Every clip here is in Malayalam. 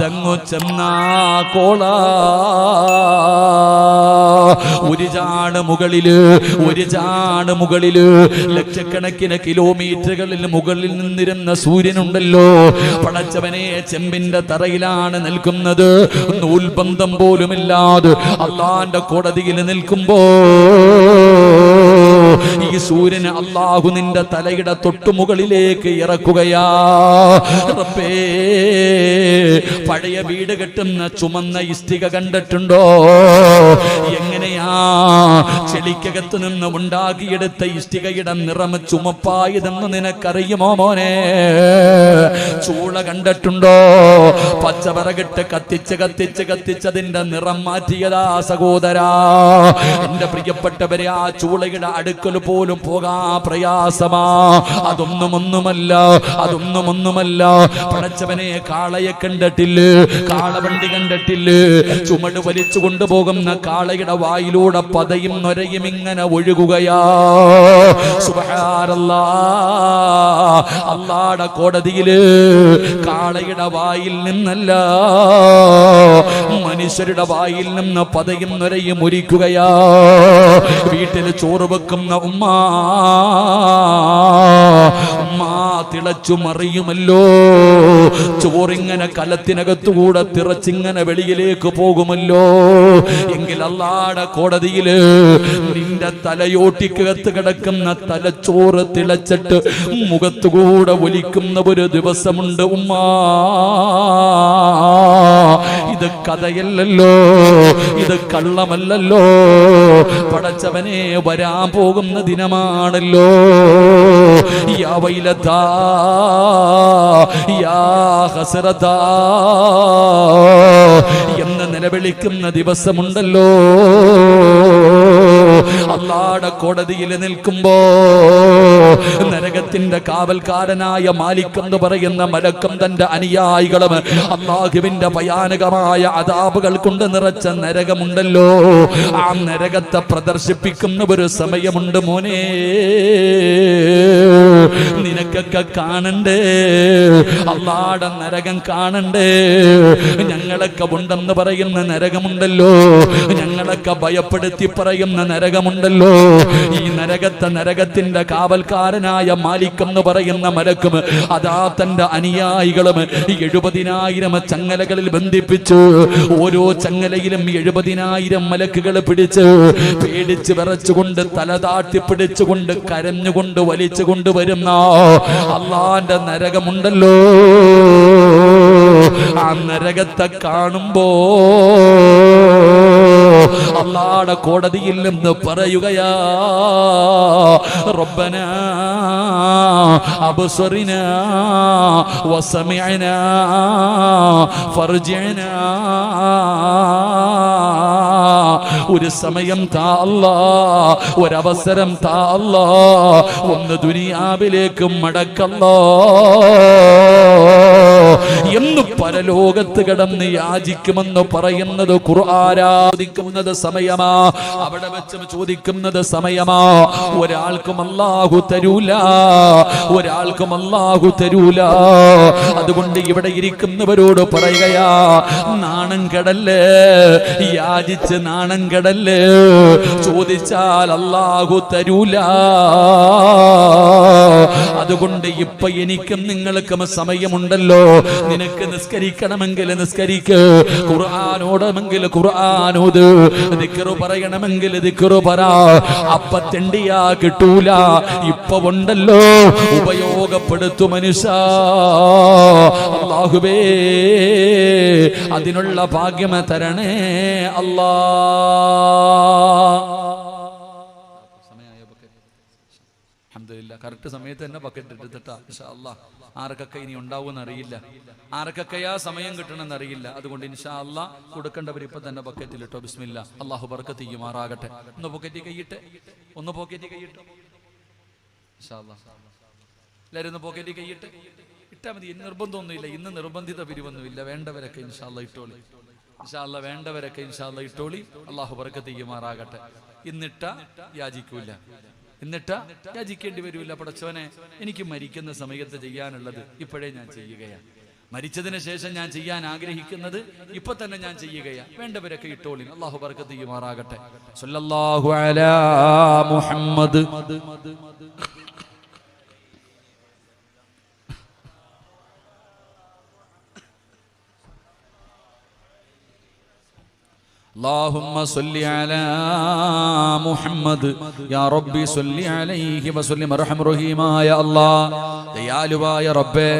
ദങ്ങു ചെന്നാ കോള ഒരു ചാണ് മുകളില് ലക്ഷക്കണക്കിന് കിലോമീറ്ററുകളിൽ മുകളിൽ നിന്നിരുന്ന സൂര്യനുണ്ടല്ലോ, പടച്ചവനെ ചെമ്പിന്റെ തറയിലാണ് നിൽക്കുന്നത്. നൂൽബന്ധം പോലുമില്ലാതെ അള്ളാന്റെ കോടതിയിൽ നിൽക്കുമ്പോ ഈ സൂര്യന് അള്ളാഹു നിന്റെ തലയുടെ തൊട്ടുമുകളിലേക്ക് ഇറക്കുകയാ. റബ്ബേ, പഴയ വീട് കെട്ടുന്ന ചുമന്ന ഇഷ്ടിക കണ്ടിട്ടുണ്ടോ? എങ്ങനെയാ ചെളിക്കകത്ത് നിന്ന് ഉണ്ടാക്കിയെടുത്ത ഇഷ്ടികയുടെ നിറം ചുമപ്പായതെന്ന് നിനക്കറിയുമോ മോനെ? ചൂള കണ്ടിട്ടുണ്ടോ? പച്ചവിറകിട്ട് കത്തിച്ചതിന്റെ നിറം മാറ്റിയതാ സഹോദരാ. എന്റെ പ്രിയപ്പെട്ടവരെ, ആ ചൂളയുടെ അടുക്കൽ പോലും പോകാ പ്രയാസമാ. അതൊന്നുമല്ല. പടച്ചവനെ, കാളയെ കണ്ടിട്ടില്ലേ? കാളവണ്ടി കണ്ടിട്ടില്ലേ? ചുമട് വലിച്ചു കൊണ്ടുപോകുന്ന കാളയുടെ വായിലൂടെ പതയും നൊരയും ഇങ്ങനെ ഒഴുകുകയാ. സുബ്ഹാനല്ലാഹ്, അല്ലാഹുവിന്റെ കോടതിയില് കാളയുടെ വായിൽ നിന്നല്ല, മനുഷ്യരുടെ വായിൽ നിന്ന് പതയും നൊരയും ഒലിക്കുകയാ. വീട്ടിൽ ചോറ് വെക്കുന്ന ഉമ്മ തിളച്ചു മറിയുമല്ലോ. ചോറിങ്ങനെ കലത്തിനകത്തുകൂടെ തിറച്ചിങ്ങനെ വെളിയിലേക്ക് പോകുമല്ലോ. എങ്കിൽ അല്ലാഹുവിന്റെ കോടതിയില് നിന്റെ തലയോട്ടിക്കകത്ത് കിടക്കുന്ന തലച്ചോറ് തിളച്ചിട്ട് മുഖത്തുകൂടെ ഒലിക്കുന്ന ഒരു ദിവസമുണ്ട് ഉമ്മ. ഇത് കഥയല്ലല്ലോ, ഇത് കള്ളമല്ലല്ലോ. പടച്ചവനെ, വരാൻ പോകുന്ന ദിനമാണല്ലോ. യാ വൈലതാ യാ ഹസ്രതാ എന്ന് നിലവിളിക്കുന്ന ദിവസമുണ്ടല്ലോ. അല്ലാഹുവിന്റെ കോടതിയിൽ നിൽക്കുമ്പോ നരകത്തിന്റെ കാവൽക്കാരനായ മാലിക് എന്ന് പറയുന്ന മലക്കും തന്റെ അനുയായികളും അല്ലാഹുവിന്റെ ഭയാനകമായ അദാബുകൾ കൊണ്ട് നിറച്ച നരകമുണ്ടല്ലോ. ആ നരകത്തെ പ്രദർശിപ്പിക്കുന്ന ഒരു സമയമുണ്ട് മോനെ. നിനക്കൊക്കെ കാണണ്ടേ? അല്ലാഹുവിന്റെ നരകം കാണണ്ടേ? ഞങ്ങളൊക്കെ ഉണ്ടെന്ന് പറയുന്ന നരകമുണ്ടല്ലോ, ഞങ്ങളൊക്കെ ഭയപ്പെടുത്തി പറയുന്ന നരകമുണ്ടല്ലോ. ഈ നരകത്തിന്റെ കാവൽക്കാരനായ മാലിക് എന്ന് പറയുന്ന മലക്കും അതാ തന്റെ അനുയായികളും 70,000 ചങ്ങലകളിൽ ബന്ധിപ്പിച്ചു. ഓരോ ചങ്ങലയിലും 70,000 മലക്കുകൾ പിടിച്ച് പേടിച്ച് വിറച്ചുകൊണ്ട് തലതാട്ടി പിടിച്ചുകൊണ്ട് കരഞ്ഞുകൊണ്ട് വലിച്ചുകൊണ്ട് വരുന്ന അല്ലാഹുവിന്റെ നരകമുണ്ടല്ലോ. ആ നരകത്തെ കാണുമ്പോ അല്ലാഹുവിന്റെ കോടതിയിൽ നിന്ന് പറയുകയാ, റബ്ബനാ അബ്സറിനാ വസമിഅനാ ഫർജിഅനാ. ഒരു സമയം താ അല്ലാഹ്, ഒരവസരം താ അല്ലാഹ്, ഒന്ന് ദുനിയാവിലേക്ക് മടക്കല്ലാഹ് എന്ന് പരലോകത്ത് കിടന്ന് യാചിക്കുമെന്ന് പറയുന്നത് ഖുർആനാദിക്കുന്നത് സമയമാ. അവിടെ വെച്ച് ചോദിക്കുന്നത് സമയമാ. ഒരാൾക്കും അല്ലാഹു തരൂല, ഒരാൾക്കും അല്ലാഹു തരൂല. അതുകൊണ്ട് ഇവിടെ ഇരിക്കുന്നവരോട് പറയുകയാ, നാണം കെടല്ലേ, യാചിച്ച് നാണം കെടല്ലേ. ചോദിച്ചാൽ അല്ലാഹു തരൂല. അതുകൊണ്ട് ഇപ്പൊ എനിക്കും നിങ്ങൾക്കും സമയമുണ്ടല്ലോ. നിനക്ക് നിസ്കരിക്കണമെങ്കിൽ നിസ്കരിക്ക്, ഖുർആനോടമെങ്കിൽ ഖുർആനോട്, ദിക്ർ പറയണമെങ്കിൽ ദിക്ർ പറ. അപ്പ തെണ്ടിയാ കിട്ടൂല. ഇപ്പൊ ഉണ്ടല്ലോ, ഉപയോഗപ്പെടുത്തു മനുഷ്യ. അല്ലാഹുവേ, അതിനുള്ള ഭാഗ്യം തരണേ അല്ലാ. കറക്റ്റ് സമയത്ത് തന്നെ ബക്കറ്റ് എടുത്തിട്ടാ ഇൻഷാ അല്ലാഹ്. ആർക്കൊക്കെ ഇനി ഉണ്ടാവുമെന്ന് അറിയില്ല, ആർക്കൊക്കെയാ സമയം കിട്ടണമെന്ന് അറിയില്ല. അതുകൊണ്ട് ഇൻഷാ അല്ലാഹ് കൊടുക്കേണ്ടവർ ഇപ്പൊ തന്നെ ബക്കറ്റിലിട്ടോ. ബിസ്മില്ലാ, അല്ലാഹു ബർക്കത്ത് ചെയ്യുമാറാകട്ടെ. ഒന്ന് പോക്കറ്റി കൈയിട്ട്, ഒന്ന് പോക്കറ്റി കൈയിട്ട് ഇൻഷാ അല്ലാഹ്. എല്ലാവരും ഒന്ന് പോക്കറ്റി കൈയിട്ട് ഇട്ടാ മതി. നിർബന്ധമൊന്നുമില്ല, ഇന്ന് നിർബന്ധിത പിരിവൊന്നുമില്ല. വേണ്ടവരൊക്കെ ഇൻഷാ അല്ലാഹ് ഇട്ടോളി. ഇൻഷാ അല്ലാഹ് വേണ്ടവരൊക്കെ ഇൻഷാ അല്ലാഹ് ഇട്ടോളി. അല്ലാഹു ബർക്കത്ത് ചെയ്യുമാറാകട്ടെ. ഇന്നിട്ട യാചിക്കൂല, എന്നിട്ട് യാചിക്കേണ്ടി വരില്ല. പടച്ചവനെ, എനിക്ക് മരിക്കുന്ന സമയത്ത് ചെയ്യാനുള്ളത് ഇപ്പോഴേ ഞാൻ ചെയ്യുകയാണ്. മരിച്ചതിന് ശേഷം ഞാൻ ചെയ്യാൻ ആഗ്രഹിക്കുന്നത് ഇപ്പൊ തന്നെ ഞാൻ ചെയ്യുകയാണ്. വേണ്ടവരൊക്കെ ഇട്ടോളി. അല്ലാഹു ബർക്കത്ത് ചെയ്യുമാറാകട്ടെ. സല്ലല്ലാഹു അലാ മുഹമ്മദ്. اللهم صل على محمد يا ربي صل عليه وسلم ارحم റഹീമായ അല്ലാഹ് ദയാലുവായ റബ്ബേ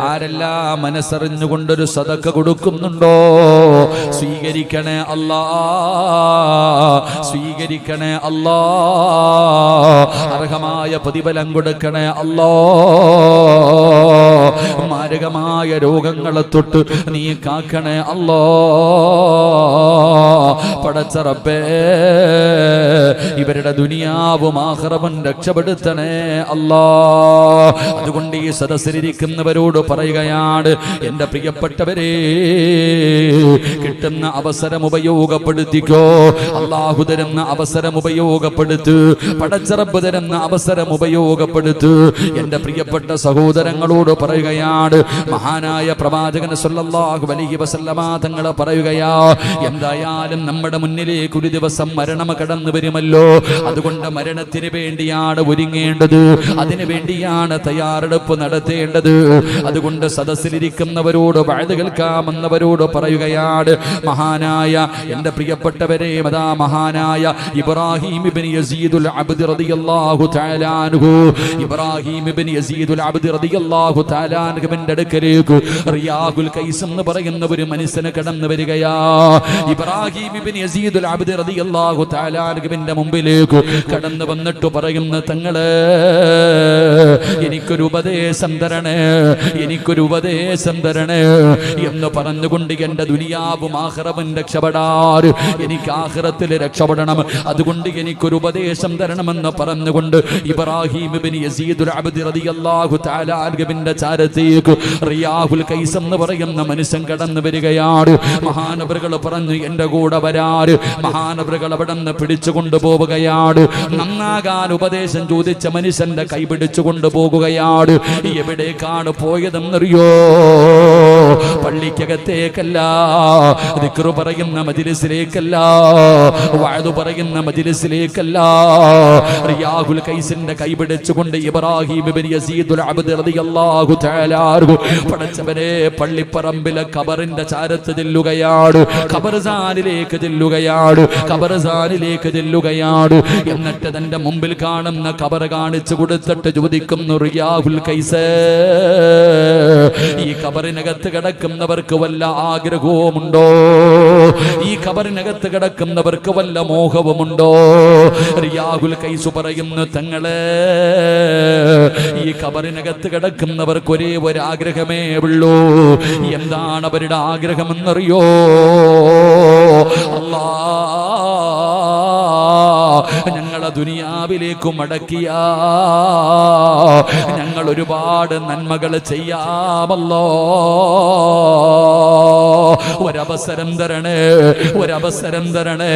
ആരെല്ലാം മനസ്സറിഞ്ഞുകൊണ്ടൊരു സദഖ കൊടുക്കുന്നുണ്ടോ സ്വീകരിക്കണേ അല്ലാഹ്, സ്വീകരിക്കണേ അല്ലാഹ്, അർഹമായ പ്രതിഫലം കൊടുക്കണേ അല്ലാഹ്, മാരകമായ രോഗങ്ങളെ തൊട്ട് നീ കാക്കണേ അല്ലാഹ്. പടച്ച റബ്ബേ ഇവരുടെ ദുനിയാവും ആഖിറവും രക്ഷപ്പെടുത്തണേ അല്ലാഹ്. അതുകൊണ്ട് ഈ സദസ്സിലിരിക്കുന്നവരോട് പറയുകയാണ്, എൻ്റെ പ്രിയപ്പെട്ടവരെ, കിട്ടുന്ന അവസരം ഉപയോഗപ്പെടുത്തിക്കോ. അല്ലാഹു തരുന്ന അവസരം ഉപയോഗപ്പെടുത്ത്. പടച്ച റബ്ബ് തരുന്ന അവസരം ഉപയോഗപ്പെടുത്ത്. എൻ്റെ പ്രിയപ്പെട്ട സഹോദരങ്ങളോട് പറയുകയാണ്, മഹാനായ പ്രവാചകൻ സല്ലല്ലാഹു അലൈഹി വസല്ലമ തങ്ങൾ പറയുകയാണ്, എന്തായാലും നമ്മുടെ മുന്നിലേക്ക് ഒരു ദിവസം മരണം കടന്നു വരുമല്ലോ. അതുകൊണ്ട് മരണത്തിന് വേണ്ടിയാണ് ഒരുങ്ങേണ്ടത്, അതിനു വേണ്ടിയാണ് തയ്യാറെടുപ്പ് നടത്തേണ്ടത്. അതുകൊണ്ട് സദസ്സിലിരിക്കുന്നവരോട് വഅദ് കേൾക്കാമെന്നവരോട് പറയുകയാണ്, മഹാനായ എൻ്റെ പ്രിയപ്പെട്ടവരെ, അതാ മഹാനായ ഇബ്രാഹിം ഇബ്നു യസീദുൽ അബ്ദി റളിയല്ലാഹു തആല അൻഹു, ഇബ്രാഹിം ഇബ്നു യസീദുൽ അബ്ദി റളിയല്ലാഹു തആല അൻഹുവിന്റെ അടുക്കലേക്ക് റിയാഹുൽ കൈസ് എന്ന് പറയുന്ന ഒരു മനുഷ്യനെ കടന്നു വരികയാ. ഇബ്രാഹിം ഇബ്നു യസീദുൽ അബ്ദി റളിയല്ലാഹു തആല അൻഹുവിന്റെ മുമ്പിലേക്ക് കടന്നു വന്നിട്ട് പറയുന്ന, തങ്ങളെ എനിക്കൊരു ഉപദേശം തരണേ, എനിക്കൊരു ഉപദേശം തരണേ എന്ന് പറഞ്ഞുകൊണ്ട്, എൻ്റെ ദുനിയാവും ആഖിറവും രക്ഷപ്പെടാൻ, എനിക്ക് ആഖിറത്തിൽ രക്ഷപ്പെടണം, അതുകൊണ്ട് എനിക്കൊരു ഉപദേശം തരണമെന്ന് പറഞ്ഞുകൊണ്ട് ഇബ്രാഹിം ഇബ്നു യസീദുൽ അബ്ദി റളിയല്ലാഹു തആല അൻഹുവിന്റെ ചാരത്തേക്ക് റിയാഹുൽ കൈസ് എന്ന് പറയുന്ന മനുഷ്യൻ കടന്നു വരികയാണ്. മഹാനവറുകൾ പറഞ്ഞു, എന്റെ കൂടെ വരാറ്. മഹാനവറുകൾ അവിടെ നിന്ന് പിടിച്ചു കൊണ്ടുപോവുകയാണ്. നന്നാകാൻ ഉപദേശം ചോദിച്ച മനുഷ്യന്റെ കൈ പിടിച്ചു കൊണ്ടുപോകുകയാണ്. എവിടേക്കാണ് പോയതെന്നറിയോ? പള്ളിക്കകത്തേക്കല്ല, ദിക്റ് പറയുന്ന മജ്ലിസിലേക്കല്ല, വഅദ് പറയുന്ന മജ്ലിസിലേക്കല്ല. റിയാഹുൽ കൈസിന്റെ കൈ പിടിച്ചുകൊണ്ട് ഇബ്രാഹിം ഇബ്നു യസീദുൽ അബ്ദി റളിയല്ലാഹു തആല അൻഹു പടച്ചവനെ പള്ളിപ്പറമ്പിലെ ഖബറിന്റെ ചാരത്ത് ചെല്ലുകയാണ്, ഖബർസാനിലേക്ക് ചെല്ലുകയാണ്, ഖബർസാനിലേക്ക് ചെല്ലുകയാണ്. എന്നിട്ട് തന്റെ മുമ്പിൽ കാണുന്ന ഖബർ കാണിച്ചു കൊടുത്തിട്ട് ചോദിക്കുന്നു, റിയാഹുൽ കൈസ്, ഈ ഖബറിനകത്ത് കിടക്കുന്നവർക്ക് വല്ല ആഗ്രഹവുമുണ്ടോ? ഈ ഖബറിനകത്ത് കിടക്കുന്നവർക്ക് വല്ല മോഹവുമുണ്ടോ? റിയാഹുൽ കൈസ് പറയുന്നു, തങ്ങളെ ഈ ഖബറിനകത്ത് കിടക്കുന്നവർക്ക് ഒരേ ഒരു ആഗ്രഹമേ ഉള്ളൂ. എന്താണ് അവരുടെ ആഗ്രഹമെന്നറിയോ? ഞങ്ങളെ ദുനിയാവിലേക്ക് മടക്കിയ ഞങ്ങൾ ഒരുപാട് നന്മകൾ ചെയ്യാമല്ലോ. ഒരവസരം തരണേ, ഒരവസരം തരണേ.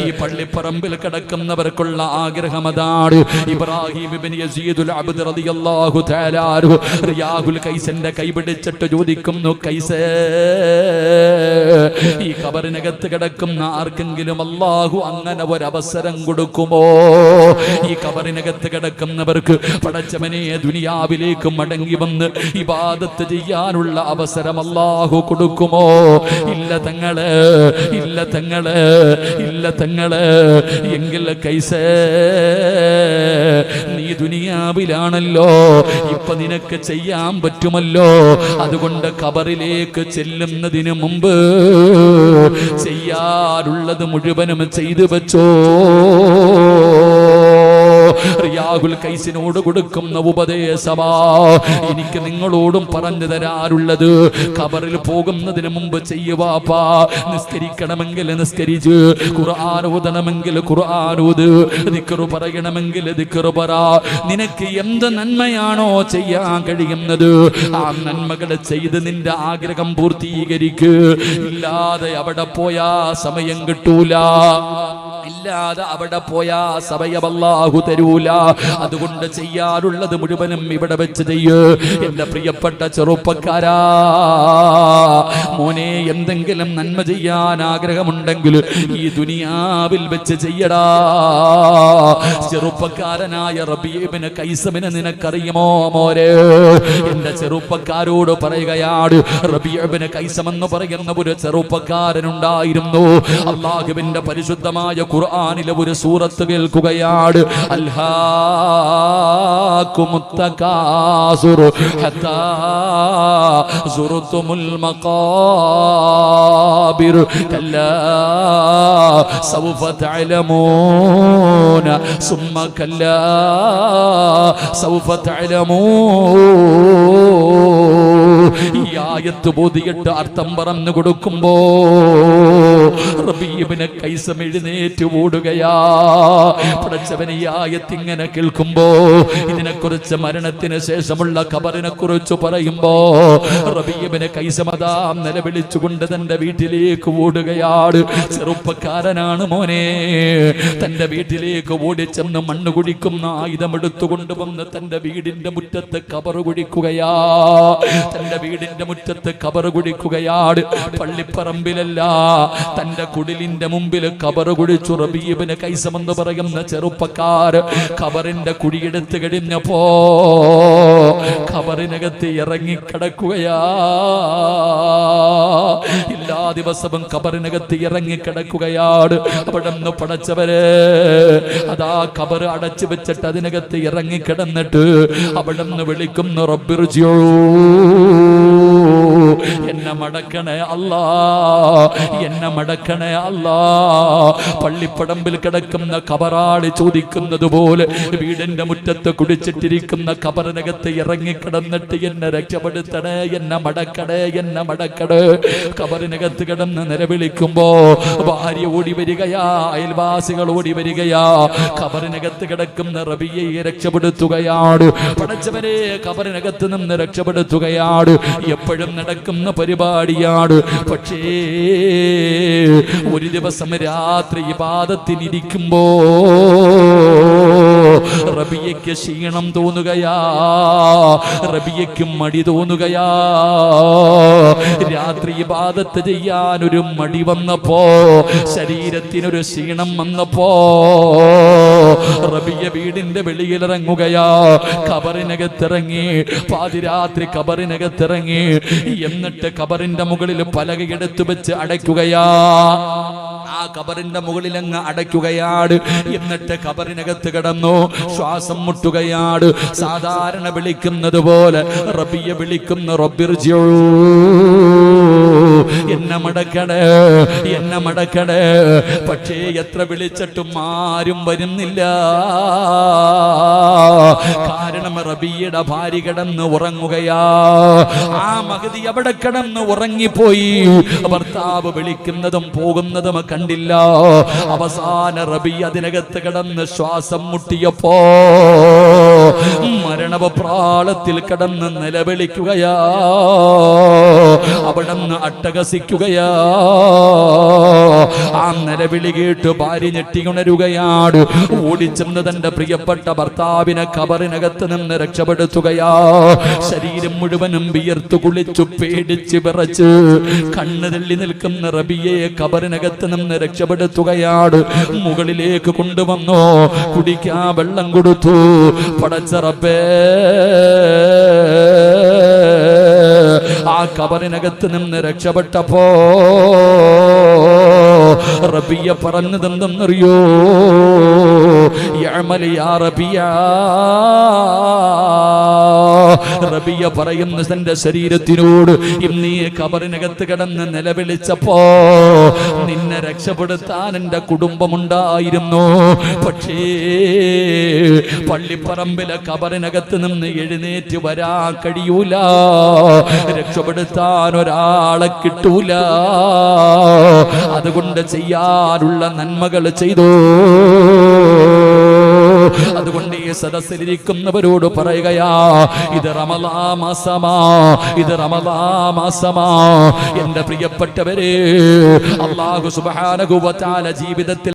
ഈ പള്ളിപ്പറമ്പിൽ കിടക്കുന്നവർക്കുള്ള ആഗ്രഹം അതാണ്. ഇബ്രാഹിം ഇബ്നു യസീദുൽ അബ്ദി റളിയല്ലാഹു തആല അൻഹു റിയാഹുൽ കൈസിന്റെ കൈ പിടിച്ചിട്ട് ചോദിക്കുന്നു, കൈസേ, ഈ ഖബറിനകത്ത് കിടക്കുന്ന ആർക്കെങ്കിലും അല്ലാഹു അങ്ങനെ ഒരവസരം കൊടുക്കുമോ? ഈ ഖബറിനകത്ത് കിടക്കുന്നവർക്ക് പടച്ചവനെ ദുനിയാവിലേക്ക് മടങ്ങി വന്ന് ഇബാദത്ത് ചെയ്യാനുള്ള അവസരം അല്ലാഹു കൊടുക്കുമോ? ഇല്ല തങ്ങളെ, ഇല്ല തങ്ങളെ, ഇല്ല തങ്ങളെ. എങ്കിൽ കൈസേ, നീ ദുനിയാവിലാണല്ലോ, ഇപ്പൊ നിനക്ക് ചെയ്യാൻ പറ്റുമല്ലോ. അതുകൊണ്ട് ഖബറിലേക്ക് ചെല്ലുന്നതിന് മുമ്പ് ചെയ്യാറുള്ളത് മുഴുവനും ചെയ്തു വെച്ചോ. റിയാഹുൽ കൈസിനോട് കൊടുക്കുന്ന ഉപദേശമാ എനിക്ക് നിങ്ങളോടും പറഞ്ഞു തരാറുള്ളത്. ഖബറിൽ പോകുന്നതിന് മുമ്പ് ചെയ്യുവാപ്പാ. നിസ്കരിക്കണമെങ്കിൽ നിസ്കരിച്ച്, ഖുർആൻ ഓതണമെങ്കിൽ ഖുർആൻ ഓത്, ദിക്റ് പറയണമെങ്കിൽ ദിക്റ് പറ. നിനക്ക് എന്ത് നന്മയാണോ ചെയ്യാൻ കഴിയുന്നത് ആ നന്മകൾ ചെയ്ത് നിന്റെ ആഗ്രഹം പൂർത്തീകരിക്ക്. ഇല്ലാതെ അവിടെ പോയാ സമയം കിട്ടൂല. ഇല്ലാതെ അവിടെ പോയാ സമയം അല്ലാഹു തരൂല. അതുകൊണ്ട് ചെയ്യാറുള്ളത് മുഴുവനും ഇവിടെ വെച്ച് ചെയ്യ്. എന്റെ പ്രിയപ്പെട്ട ചെറുപ്പക്കാരാ, മോനെ, എന്തെങ്കിലും നന്മ ചെയ്യാൻ ആഗ്രഹമുണ്ടെങ്കിൽ ഈ ദുനിയാവിൽ വെച്ച് ചെയ്യടാ. ചെറുപ്പക്കാരനായ റബീഅ ഇബ്നു ഖൈസമിനെ നിനക്കറിയുമോ മോരെ? എന്റെ ചെറുപ്പക്കാരോട് പറയുകയാണ്, റബീഅ ഇബ്നു ഖൈസം എന്ന് പറയുന്ന ഒരു ചെറുപ്പക്കാരനുണ്ടായിരുന്നു. അല്ലാഹുവിന്റെ പരിശുദ്ധമായ ഖുർആനിലെ ഒരു സൂറത്ത് കേൾക്കുകയാണ്. അൽഹാകുമുത് തകാസുർ ഹത്താ സുർതുമുൽ മഖാബിർ കല്ലാ സൗഫ തഅലമൂന സുമ്മ കല്ലാ സൗഫ തഅലമൂൻ. ഈ ആയത്ത് ബോധിയിട്ട് അർത്ഥം പറഞ്ഞു കൊടുക്കുമ്പോ റബീഅ ഇബ്നു ഖൈസം എഴുന്നേറ്റ് ഓടുകയാ. പടച്ചവനെ, ഈ ആയത്ത് ഇങ്ങനെ കേൾക്കുമ്പോ, ഇതിനെക്കുറിച്ച് മരണത്തിന് ശേഷമുള്ള ഖബറിനെ കുറിച്ച് പറയുമ്പോ റബീഅ ഇബ്നു ഖൈസം അതാ നിലവിളിച്ചുകൊണ്ട് തന്റെ വീട്ടിലേക്ക് ഓടുകയാണ്. ചെറുപ്പക്കാരനാണ് മോനെ. തന്റെ വീട്ടിലേക്ക് ഓടിച്ചെന്ന് മണ്ണ് കുഴിക്കുന്ന ആയുധം എടുത്തുകൊണ്ടുവന്ന് തന്റെ വീടിന്റെ മുറ്റത്ത് ഖബർ കുഴിക്കുകയാ. തന്റെ വീടിന്റെ മുറ്റത്ത് ഖബർ കുഴിക്കുകയാണ്. പള്ളിപ്പറമ്പിലല്ല, തന്റെ കുടിലിന്റെ മുമ്പിൽ ഖബർ കുഴിച്ചു റബീഅ ഇബ്നു ഖൈസം എന്ന് പറയുന്ന ചെറുപ്പക്കാർ. ഖബറിന്റെ കുഴിയെടുത്ത് കഴിഞ്ഞപ്പോ ഖബറിനകത്ത് ഇറങ്ങിക്കിടക്കുകയാ. എല്ലാ ദിവസവും ഖബറിനകത്ത് ഇറങ്ങിക്കിടക്കുകയാണ്. അവിടെ നിന്ന് പടച്ചവരെ, അതാ ഖബർ അടച്ചു വെച്ചിട്ട് അതിനകത്ത് ഇറങ്ങിക്കിടന്നിട്ട് അവിടെ നിന്ന് വിളിക്കുന്നു, റബ്ബിർജിഊ, എന്നെ മടക്കണേ അല്ലാ, എന്നെ മടക്കണേ അല്ലാ. പള്ളിപ്പടമ്പിൽ കിടക്കുന്ന ഖബറാളി ചോദിക്കുന്നത് പോലെ വീടിന്റെ മുറ്റത്ത് കുടിച്ചിട്ടിരിക്കുന്ന ഖബറിനകത്ത് ഇറങ്ങിക്കിടന്നിട്ട് എന്നെ രക്ഷപ്പെടുത്തണേ, എന്നെ മടക്കണേ, എന്നെ മടക്കണേ. ഖബറിനകത്ത് കിടന്ന് നിലവിളിക്കുമ്പോ ഭാര്യ ഓടി വരികയാ, അയൽവാസികൾ ഓടി വരികയാ. ഖബറിനകത്ത് കിടക്കുന്ന റബീഅയെ രക്ഷപ്പെടുത്തുകയാണ്. പടച്ചവനെ, ഖബറിനകത്ത് നിന്ന് രക്ഷപ്പെടുത്തുകയാണ്. എപ്പോഴും നടക്കുന്ന പരിപാടിയാണ്. പക്ഷേ ഒരു ദിവസം രാത്രി ഇബാദത്തിനിരിക്കുമ്പോ റബീഅയ്ക്ക് ക്ഷീണം തോന്നുകയാ, റബീഅയ്ക്ക് മടി തോന്നുകയാ. രാത്രി ഇബാദത്ത് ചെയ്യാൻ ഒരു മടി വന്നപ്പോ, ശരീരത്തിനൊരു ക്ഷീണം വന്നപ്പോ റബീഅ വീടിന്റെ വെളിയിലിറങ്ങുകയാ. ഖബറിനകത്തിറങ്ങി, പാതിരാത്രി ഖബറിനകത്തിറങ്ങി. എന്നിട്ട് ഖബറിന്റെ മുകളിൽ പലകയെടുത്ത് വെച്ച് അടയ്ക്കുകയാ. ആ ഖബറിന്റെ മുകളിൽ അങ്ങ് അടയ്ക്കുകയാണ്. എന്നിട്ട് ഖബറിനകത്ത് കിടന്നു ശ്വാസം മുട്ടുകയാണ്. സാധാരണ വിളിക്കുന്നത് പോലെ റബീഅ വിളിക്കുന്ന, റബ്ബിർജിഊ, എന്നെ മടക്കണേ, എന്നെ മടക്കണേ. പക്ഷേ എത്ര വിളിച്ചിട്ടും ആരും വരുന്നില്ല. കാരണം റബീഅയുടെ ഭാര്യ കിടന്ന് ഉറങ്ങുകയാ. ആ മഹദി അവിടെ കിടന്ന് ഉറങ്ങിപ്പോയി. ഭർത്താവ് വിളിക്കുന്നതും പോകുന്നതും കണ്ടില്ല. അവസാന റബീഅ അതിനകത്ത് കിടന്ന് ശ്വാസം മുട്ടിയപ്പോ മരണപ്രാളത്തിൽ കിടന്ന് നിലവിളിക്കുകയാ. അവിടുന്ന് അട്ടഹസിക്കുകയാ. ആ നിലവിളി കേട്ട് ഭാര്യ ഞെട്ടിയുണരുകയാണ്. ഓടിച്ചെന്ന് തന്റെ പ്രിയപ്പെട്ട ഭർത്താവിനെ ഖബറിനകത്ത് നിന്ന് രക്ഷപ്പെടുത്തുകയാ. ശരീരം മുഴുവനും വിയർത്തു കുളിച്ചു പേടിച്ച് വിറച്ച് കണ്ണ് തള്ളി നിൽക്കുന്ന റബീഅയെ ഖബറിനകത്ത് നിന്ന് രക്ഷപ്പെടുത്തുകയാണ്. മുകളിലേക്ക് കൊണ്ടുവന്നു, കുടിക്കാൻ വെള്ളം കൊടുത്തു. പടച്ച റബ്ബേ, ആ ഖബറിനകത്ത് നിന്ന് രക്ഷപ്പെട്ടപ്പോ റബീഅ പറഞ്ഞതെന്തെന്നറിയോ? യഅമലി യാ റബീഅ. റബീഅ പറയുന്ന തന്റെ ശരീരത്തിനോട്, ഇന്നീ ഖബറിനകത്ത് കിടന്ന് നിലവിളിച്ചപ്പോ നിന്നെ രക്ഷപ്പെടുത്താൻ എന്റെ കുടുംബമുണ്ടായിരുന്നു. പക്ഷേ പള്ളിപ്പറമ്പിലെ ഖബറിനകത്ത് നിന്ന് എഴുന്നേറ്റ് വരാൻ കഴിയൂല, രക്ഷപ്പെടുത്താൻ ഒരാളെ കിട്ടൂല. അതുകൊണ്ട് ചെയ്യാനുള്ള നന്മകൾ ചെയ്തു. അതുകൊണ്ട് ഈ സദസ്സിലിരിക്കുന്നവരോട് പറയുകയാ, ഇത് റമളാൻ മാസമാ, ഇത് റമളാൻ മാസമാ. എന്റെ പ്രിയപ്പെട്ടവരെ, അല്ലാഹു സുബ്ഹാനഹു വ തആല ജീവിതത്തിൽ